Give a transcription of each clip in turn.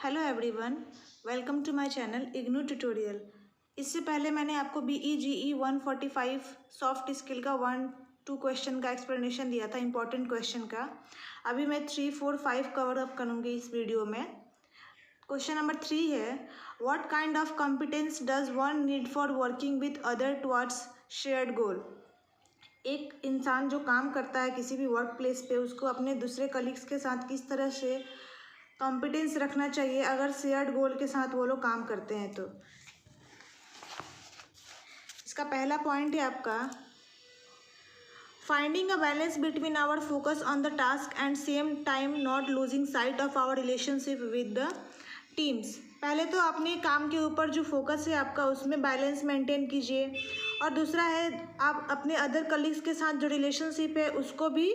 Hello everyone, welcome to my channel IGNOU tutorial. इससे पहले मैंने आपको BEGE 145 सॉफ्ट स्किल का 1-2 क्वेश्चन का एक्सप्लेनेशन दिया था, इंपॉर्टेंट क्वेश्चन का। अभी मैं 3, 4, 5 कवर अप करूँगी इस वीडियो में। क्वेश्चन नंबर 3 है, what kind of competence does one need for working with other towards shared गोल। एक इंसान जो काम करता है किसी भी वर्क प्लेस पे, उसको अपने दूसरे कलीग्स के साथ किस तरह से कॉम्पिटेंस रखना चाहिए अगर शेयर्ड गोल के साथ वो लोग काम करते हैं। तो इसका पहला पॉइंट है आपका, finding a balance between our focus on the task and same time not losing sight of our relationship with the teams. पहले तो अपने काम के ऊपर जो फोकस है आपका, उसमें बैलेंस मेंटेन कीजिए, और दूसरा है आप अपने अदर कलीग्स के साथ जो रिलेशनशिप है उसको भी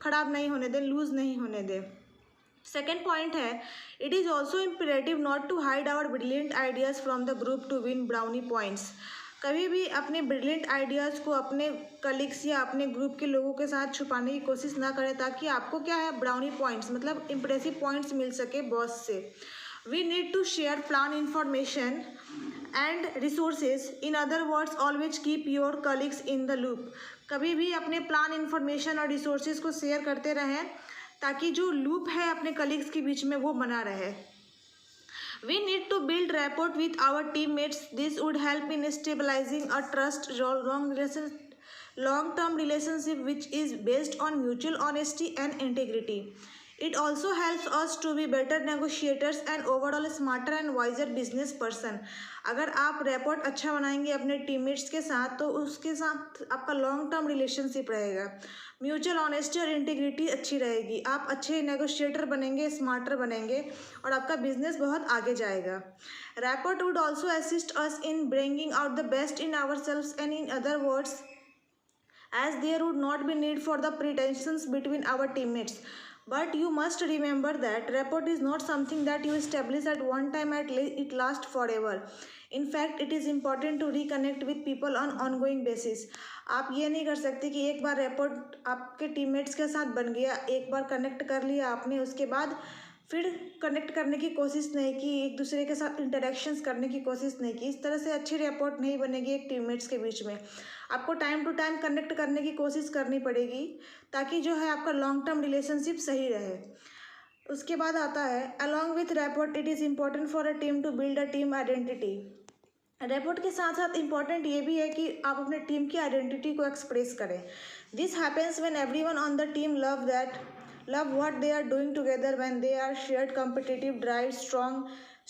ख़राब नहीं होने दें, लूज़ नहीं होने दें। सेकेंड पॉइंट है, it is also imperative not to hide our brilliant ideas from the group to win brownie points. कभी भी अपने ब्रिलियंट आइडियाज़ को अपने कलीग्स या अपने ग्रुप के लोगों के साथ छुपाने की कोशिश ना करें, ताकि आपको क्या है, ब्राउनी पॉइंट्स मतलब इम्प्रेसिव पॉइंट्स मिल सके बॉस से। We need to share plan information and resources, in other words always keep your colleagues in the loop. कभी भी अपने प्लान इंफॉर्मेशन और रिसोर्सेज को शेयर करते रहें, ताकि जो लूप है अपने कलीग्स के बीच में वो बना रहे। We need to build rapport with our teammates. This would help in stabilizing a long-term relationship which is based on mutual honesty and integrity. It also helps us to be better negotiators and overall smarter and wiser business person. अगर आप rapport अच्छा बनाएंगे अपने teammates के साथ, तो उसके साथ आपका लॉन्ग टर्म रिलेशनशिप रहेगा, म्यूचुअल ऑनेस्टी और इंटीग्रिटी अच्छी रहेगी, आप अच्छे नेगोशिएटर बनेंगे, स्मार्टर बनेंगे, और आपका बिजनेस बहुत आगे जाएगा। Rapport would also assist us in bringing out the best in ourselves and in other words, as there would not be need for the pretensions between our teammates. But you must remember that rapport is not something that you establish at one time and it lasts forever. In fact, it is important to reconnect with people on ongoing basis. आप ये नहीं कर सकते कि एक बार rapport आपके teammates के साथ बन गया, एक बार कनेक्ट कर लिया आपने, उसके बाद फिर कनेक्ट करने की कोशिश नहीं की, एक दूसरे के साथ इंटरेक्शंस करने की कोशिश नहीं की। इस तरह से अच्छी रैपोर्ट नहीं बनेगी एक टीममेट्स के बीच में। आपको टाइम टू टाइम कनेक्ट करने की कोशिश करनी पड़ेगी, ताकि जो है आपका लॉन्ग टर्म रिलेशनशिप सही रहे। उसके बाद आता है, along with rapport it is important for a team to build a team identity. Rapport के साथ साथ इम्पॉर्टेंट ये भी है कि आप अपने टीम की आइडेंटिटी को एक्सप्रेस करें। This happens when everyone on the team love what they are doing together, when they are shared competitive drive, strong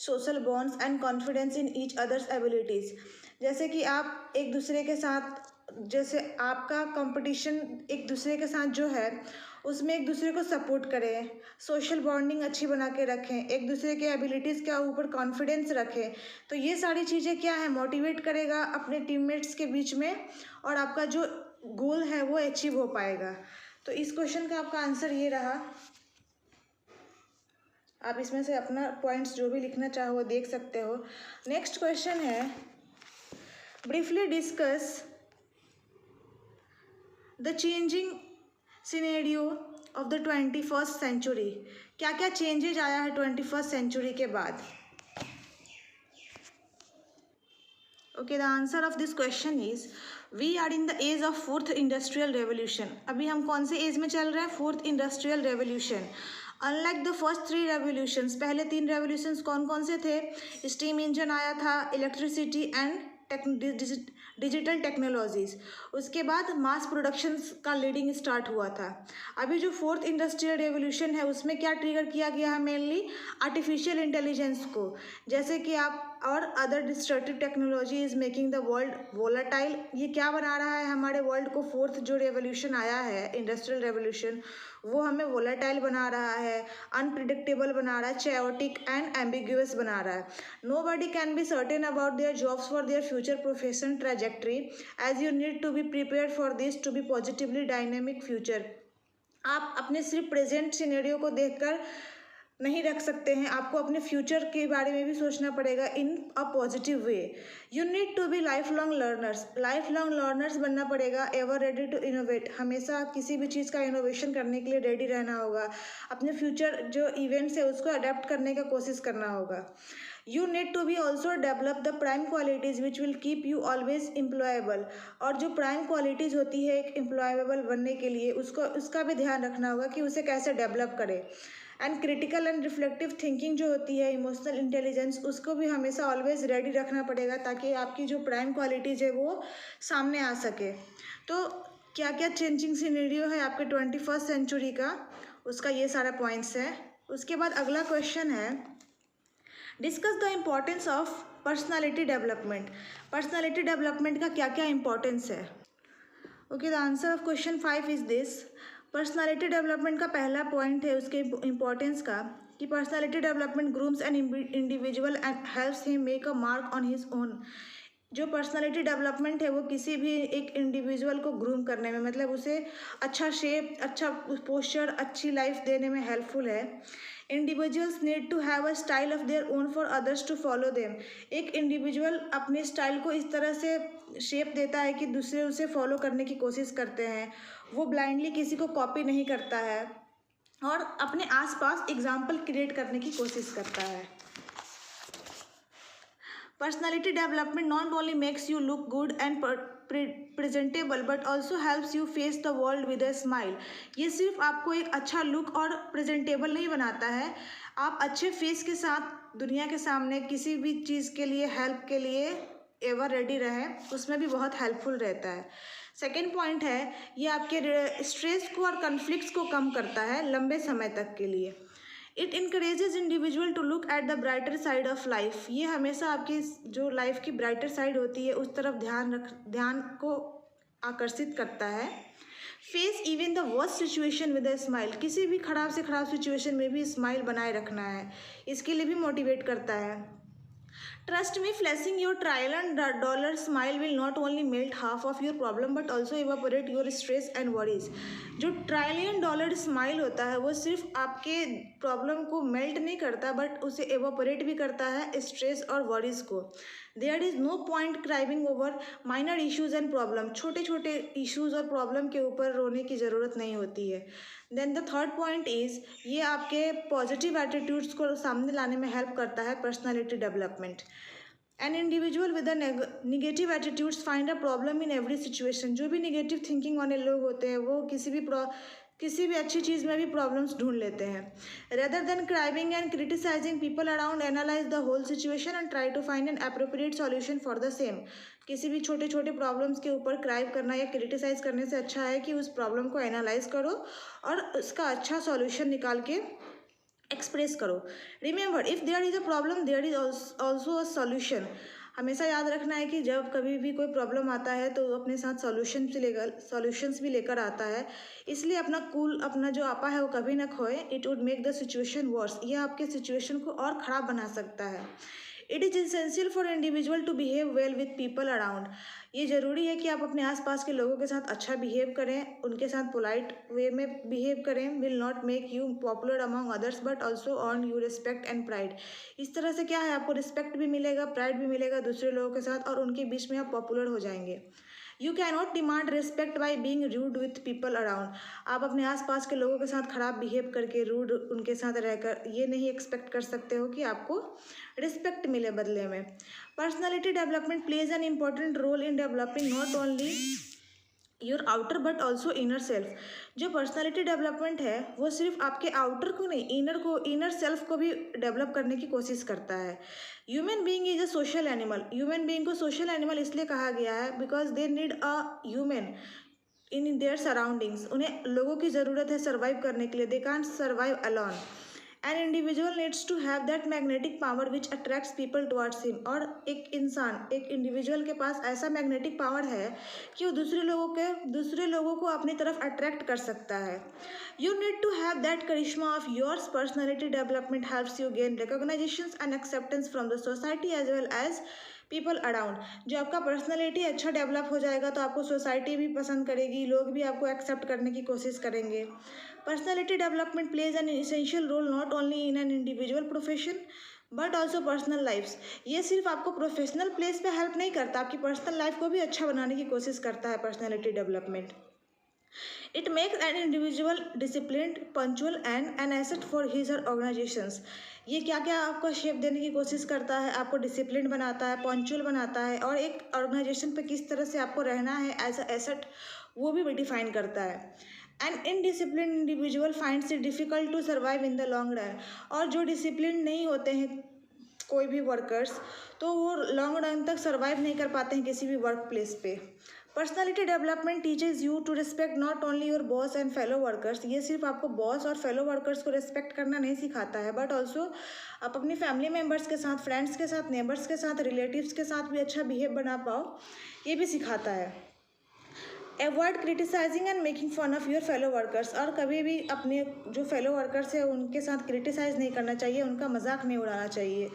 social bonds and confidence in each other's abilities। जैसे कि आप एक दूसरे के साथ, जैसे आपका कंपटीशन एक दूसरे के साथ जो है, उसमें एक दूसरे को सपोर्ट करें, सोशल बॉन्डिंग अच्छी बना के रखें, एक दूसरे के एबिलिटीज़ के ऊपर कॉन्फिडेंस रखें। तो ये सारी चीज़ें क्या है, मोटिवेट करेगा अपने टीममेट्स के बीच में, और आपका जो गोल है वो अचीव हो पाएगा। तो इस क्वेश्चन का आपका आंसर ये रहा। आप इसमें से अपना पॉइंट्स जो भी लिखना चाहो वो देख सकते हो। नेक्स्ट क्वेश्चन है, briefly discuss the changing scenario of the 21st century. क्या क्या चेंजेज आया है 21st सेंचुरी के बाद। Okay, the answer of this question is, we are in the age of 4th industrial revolution. अभी हम कौन से एज में चल रहे हैं, 4th industrial revolution. Unlike the first 3 revolutions, पहले 3 रेवोल्यूशंस कौन कौन से थे, स्टीम इंजन आया था, इलेक्ट्रिसिटी एंड डिजिटल टेक्नोलॉजीज़, उसके बाद मास प्रोडक्शन का लीडिंग स्टार्ट हुआ था। अभी जो 4th इंडस्ट्रियल रेवोल्यूशन है, उसमें क्या ट्रिगर किया गया है, मेनली आर्टिफिशियल इंटेलिजेंस को, जैसे कि आप, और other destructive technology is making the world volatile. ये क्या बना रहा है हमारे वर्ल्ड को, 4th जो रेवोल्यूशन आया है इंडस्ट्रियल रेवोल्यूशन, वो हमें वोलाटाइल बना रहा है, अनप्रिडिक्टेबल बना रहा है, chaotic एंड एम्बिग्यूअस बना रहा है। Nobody can be certain about their jobs for their future profession trajectory, as you need to be prepared for this to be positively dynamic future। आप अपने सिर्फ प्रेजेंट सिनेरियो को देखकर नहीं रख सकते हैं, आपको अपने फ्यूचर के बारे में भी सोचना पड़ेगा in a positive way. You need to be life long learners बनना पड़ेगा। एवर रेडी टू इनोवेट, हमेशा किसी भी चीज़ का इनोवेशन करने के लिए रेडी रहना होगा। अपने फ्यूचर जो इवेंट्स है उसको अडेप्ट करने का कोशिश करना होगा। You need to be also develop the prime qualities which will keep you always employable, और जो प्राइम क्वालिटीज़ होती है एक एम्प्लॉयबल बनने के लिए उसका भी ध्यान रखना होगा कि उसे कैसे डेवलप करें। And critical and reflective thinking जो होती है, इमोशनल इंटेलिजेंस, उसको भी हमेशा ऑलवेज रेडी रखना पड़ेगा ताकि आपकी जो प्राइम क्वालिटीज़ है वो सामने आ सके। तो क्या क्या चेंजिंग सिनेरियो है आपके 21st सेंचुरी का, उसका ये सारा पॉइंट्स है। उसके बाद अगला क्वेश्चन है, discuss the importance of personality development. Personality development का क्या क्या इंपॉर्टेंस है। Okay, the answer of question 5 is this. Personality development का पहला पॉइंट है उसके इम्पोर्टेंस का कि personality development grooms an individual and helps him make a mark on his own. जो पर्सनालिटी डेवलपमेंट है वो किसी भी एक इंडिविजुअल को ग्रूम करने में, मतलब उसे अच्छा शेप, अच्छा पोस्चर, अच्छी लाइफ देने में हेल्पफुल है। Individuals need to have a style of their own for others to follow them. एक इंडिविजुअल अपने स्टाइल को इस तरह से शेप देता है कि दूसरे उसे फॉलो करने की कोशिश करते हैं। वो ब्लाइंडली किसी को कॉपी नहीं करता है और अपने आसपास एग्जाम्पल क्रिएट करने की कोशिश करता है। Personality development not only makes you look good and presentable but also helps you face the world with a smile. ये सिर्फ आपको एक अच्छा लुक और प्रेजेंटेबल नहीं बनाता है, आप अच्छे फेस के साथ दुनिया के सामने किसी भी चीज़ के लिए, हेल्प के लिए एवर रेडी रहें, उसमें भी बहुत हेल्पफुल रहता है। सेकेंड पॉइंट है, ये आपके स्ट्रेस को और कन्फ्लिक्ट्स को कम करता है लंबे समय तक के लिए। It encourages individual to look at the brighter side of life. ये हमेशा आपकी जो लाइफ की ब्राइटर साइड होती है उस तरफ ध्यान को आकर्षित करता है। Face even the worst situation with a smile, किसी भी खराब से खराब सिचुएशन में भी स्माइल बनाए रखना है, इसके लिए भी मोटिवेट करता है। Trust me, flashing your $1 trillion smile will not only melt half of your problem but also evaporate your stress and worries. जो $1 trillion स्माइल होता है वो सिर्फ आपके प्रॉब्लम को मेल्ट नहीं करता बट उसे एवापोरेट भी करता है स्ट्रेस और वरीज को। There is no point cribbing over minor issues and problem, छोटे छोटे इश्यूज़ और प्रॉब्लम के ऊपर रोने की ज़रूरत नहीं होती है। Then the third point is, ये आपके पॉजिटिव एटीट्यूड्स को सामने लाने में हेल्प करता है personality development. An individual with negative attitudes find a problem in every situation. जो भी निगेटिव थिंकिंग वाले लोग होते हैं वो किसी भी अच्छी चीज़ में भी प्रॉब्लम्स ढूंढ लेते हैं। Rather than cribbing and criticising people around, analyse the whole situation and try to find an appropriate solution for the same. किसी भी छोटे छोटे प्रॉब्लम्स के ऊपर क्राइब करना या क्रिटिसाइज करने से अच्छा है कि उस प्रॉब्लम को एनालाइज करो और उसका अच्छा सॉल्यूशन निकाल के एक्सप्रेस करो। Remember, if there is a problem there is also a solution. हमेशा याद रखना है कि जब कभी भी कोई प्रॉब्लम आता है तो अपने साथ सॉल्यूशंस भी लेकर आता है, इसलिए अपना जो आपा है वो कभी ना खोए। It would make the situation worse, यह आपके सिचुएशन को और ख़राब बना सकता है। It is essential for individual to behave well with people around. ये ज़रूरी है कि आप अपने आसपास के लोगों के साथ अच्छा बिहेव करें, उनके साथ पोलाइट वे में बिहेव करें। Will not make you popular among others but also earn you respect and pride. इस तरह से क्या है, आपको रिस्पेक्ट भी मिलेगा, प्राइड भी मिलेगा दूसरे लोगों के साथ और उनके बीच में आप पॉपुलर हो जाएंगे। You can not demand respect by being rude with people around. आप अपने आसपास के लोगों के साथ खराब बिहेव करके, रूड उनके साथ रहकर ये नहीं एक्सपेक्ट कर सकते हो कि आपको रिस्पेक्ट मिले बदले में। Personality development plays an important role in developing not only your outer but also inner self. जो पर्सनालिटी डेवलपमेंट है वो सिर्फ आपके आउटर को नहीं, इनर सेल्फ को भी डेवलप करने की कोशिश करता है। Human being is a social animal. Human being को सोशल एनिमल इसलिए कहा गया है because they need a human in their surroundings. उन्हें लोगों की ज़रूरत है सर्वाइव करने के लिए। They can't survive alone. An individual needs to have that magnetic power which attracts people towards him. और एक इंडिविजुअल के पास ऐसा मैग्नेटिक पावर है कि वो दूसरे लोगों को अपनी तरफ अट्रैक्ट कर सकता है। You need to have that charisma of yours. Personality development helps you gain recognization and acceptance from the society as well as people around. जो आपका पर्सनैलिटी अच्छा डेवलप हो जाएगा तो आपको सोसाइटी भी पसंद करेगी, लोग भी आपको एक्सेप्ट करने की कोशिश करेंगे। Personality development plays an essential role not only in an individual profession but also personal lifes. ये सिर्फ आपको प्रोफेशनल प्लेस पे हेल्प नहीं करता, आपकी पर्सनल लाइफ को भी अच्छा बनाने की कोशिश करता है personality development. It makes an individual disciplined, punctual and an asset for his और ऑर्गेनाइजेशंस। ये क्या क्या आपको शेप देने की कोशिश करता है, आपको डिसिप्लिन बनाता है, पंचुअल बनाता है, और एक ऑर्गेनाइजेशन पे किस तरह से आपको रहना है एज अ एसेट वो भी डिफाइन करता है। An indiscipline individual finds it difficult to survive in the long run. और जो डिसिप्लिन नहीं होते हैं कोई भी वर्कर्स, तो वो लॉन्ग रन तक सर्वाइव नहीं कर पाते हैं किसी भी वर्क प्लेस पे। Personality development teaches you to respect not only your boss and fellow workers. ये सिर्फ आपको बॉस और फेलो वर्कर्स को रिस्पेक्ट करना नहीं सिखाता है, बट ऑल्सो आप अपनी फैमिली मेम्बर्स के साथ, फ्रेंड्स के साथ, नेबर्स के साथ, रिलेटिव्स के साथ भी अच्छा बिहेव बना पाओ, ये भी सिखाता है। Avoid criticising and making fun of your fellow workers. और कभी भी अपने जो फेलो वर्कर्स है उनके साथ क्रिटिसाइज नहीं करना चाहिए, उनका मजाक नहीं उड़ाना चाहिए।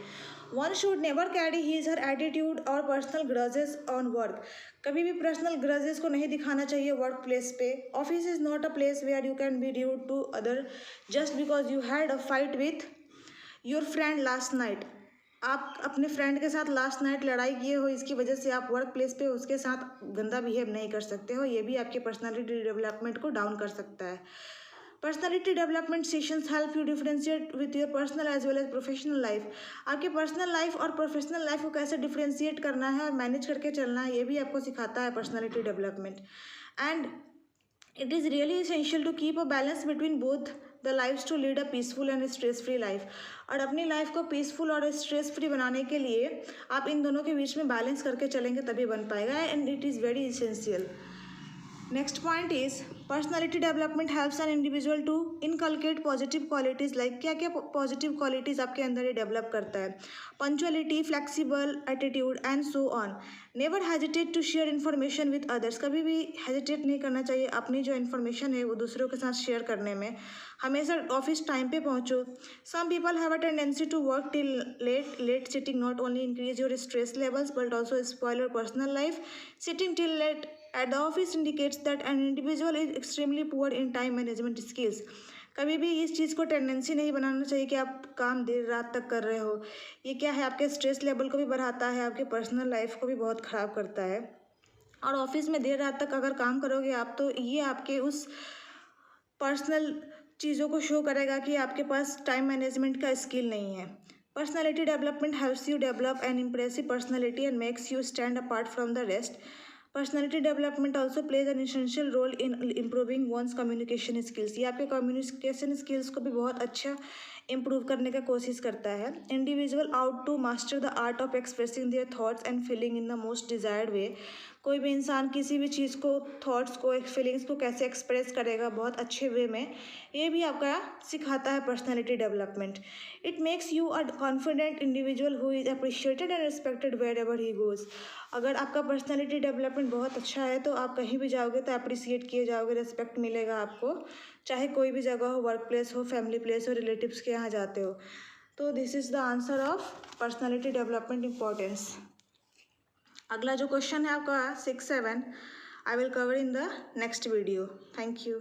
One should never carry his her attitude और पर्सनल ग्रजेस ऑन वर्क। कभी भी पर्सनल ग्रजेस को नहीं दिखाना चाहिए वर्क प्लेस पे। Office is not a place where you can be rude to other just because you had a fight with your friend last night. आप अपने friend के साथ लास्ट नाइट लड़ाई किए हो, इसकी वजह से आप वर्क प्लेस पे उसके साथ गंदा बिहेव नहीं कर सकते हो। ये भी आपके पर्सनालिटी डेवलपमेंट को डाउन कर सकता है। Personality development sessions help you differentiate with your personal as well as professional life. आपके पर्सनल लाइफ और प्रोफेशनल लाइफ को कैसे डिफ्रेंशिएट करना है और मैनेज करके चलना है, ये भी आपको सिखाता है personality development. And it is really essential to keep a balance between both the lifes to lead a peaceful and stress free life. और अपनी लाइफ को पीसफुल और स्ट्रेस फ्री बनाने के लिए आप इन दोनों के बीच में बैलेंस करके चलेंगे तभी बन पाएगा, and it is very essential. Next point is personality development helps an individual to inculcate positive qualities. Like क्या क्या पॉजिटिव क्वालिटीज़ आपके अंदर ये डेवलप करता है? Punctuality, flexible attitude and so on. Never hesitate to share information with others. कभी भी hesitate नहीं करना चाहिए अपनी जो इन्फॉर्मेशन है वो दूसरों के साथ शेयर करने में। हमेशा ऑफिस टाइम पे पहुँचो। Some people have a tendency to work till late sitting not only increase your stress levels but also spoil your personal life. Sitting till late at the office indicates that an individual is extremely poor in time management skills. कभी भी इस चीज़ को tendency नहीं बनाना चाहिए कि आप काम देर रात तक कर रहे हो। ये क्या है, आपके स्ट्रेस लेवल को भी बढ़ाता है, आपके पर्सनल लाइफ को भी बहुत ख़राब करता है। और ऑफिस में देर रात तक अगर काम करोगे आप, तो ये आपके उस पर्सनल चीज़ों को शो करेगा कि आपके पास टाइम मैनेजमेंट का स्किल नहीं है। Personality development helps you develop an impressive personality and makes you stand apart from the rest. Personality development also plays an essential role in improving one's communication skills. ये आपके communication skills को भी बहुत अच्छा improve करने का कोशिश करता है। Individual ought to master the art of expressing their thoughts and feeling in the most desired way. कोई भी इंसान किसी भी चीज़ को, थॉट्स को, फीलिंग्स को कैसे एक्सप्रेस करेगा बहुत अच्छे वे में, ये भी आपका सिखाता है personality development. It makes you a confident individual who is appreciated and respected wherever he goes. अगर आपका पर्सनैलिटी डेवलपमेंट बहुत अच्छा है तो आप कहीं भी जाओगे तो अप्रिशिएट किए जाओगे, रिस्पेक्ट मिलेगा आपको, चाहे कोई भी जगह हो, वर्क प्लेस हो, फैमिली प्लेस हो, रिलेटिव्स के यहाँ जाते हो। तो this is the answer of personality development importance. अगला जो क्वेश्चन है आपका 6-7, I will cover in the next video. Thank you.